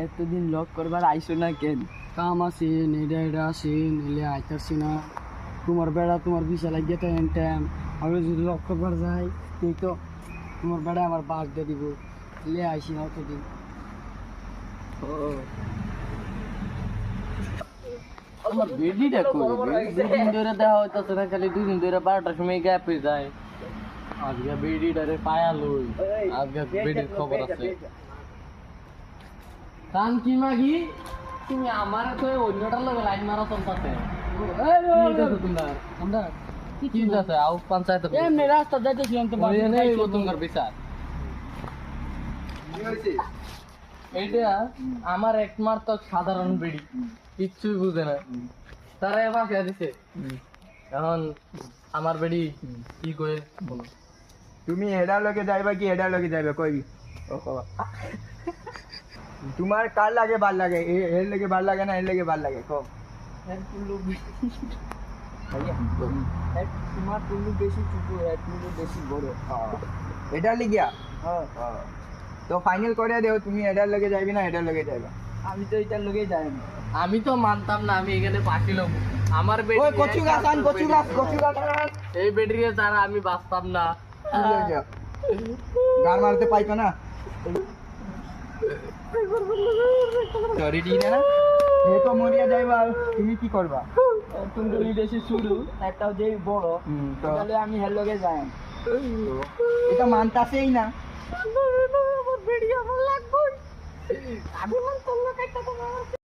এতদিন লক করবার আইসো না কেন? কাম আছে নেডা এডা আছে নিলে আইতারছি না। তোমার বেড়া তোমার বিশা লাগিয়ে তো এন টাইম আমি যদি লক করবার যাই তুই তো তোমার বেড়া আমার বাস দিয়ে দিব লে আইসি না অতদিন। আমার বেডিটা করবে দুদিন ধরে দেখা হইতাছে না, খালি দুদিন ধরে 12টার সময় গ্যাপে যায়। আজকে বেডিটারে পায়া লই, আজকে বেডির খবর আছে। কান কি মাগি তুমি আমার তো অন্যটার লগে লাইন মারা চলতাছে। আমরা কি যাচ্ছে আউট পঞ্চায়েত এমনি রাস্তা যাইতেছিলাম তো তোমার বিচার এইটা আমার একমাত্র সাধারণ বেডি, কিচ্ছুই বুঝে না। তারা এবার খেয়ে দিছে। এখন আমার বেডি কি করে বলো? তুমি হেডার লগে যাইবা কি হেডার লগে যাইবা কইবি? তোমার কার লাগে ভাল লাগে? এর লাগে ভাল লাগে না এর লাগে ভাল লাগে কও? তোমার টুলু বেশি চুপু টুলু বেশি বড়। এটার লিগিয়া তো ফাইনাল করে দেও, তুমি এটার লগে যাইবি না এটার লগে যাইবা? আমি তো এটার লোকেই যাই না। আমি তো মানতাম না, আমি এখানে পাঠিলাম আমার বেডি। ওই কচু গাছ আন, কচু গাছ আন। এই বেডিকে ছাড়া আমি বাঁচতাম না। গান মারতে পাইতো না রেডি না? এ তো মরিয়া যাইবা, তুমি কি করবা? টুনটুনি বেশি শুরু একটাও যে বড় তো তাহলে আমি হের লোকে যাই। এটা মানতাছেই না। আমার বেড়ি আমার লাগবে। আমি মানতাম না একটা তোমার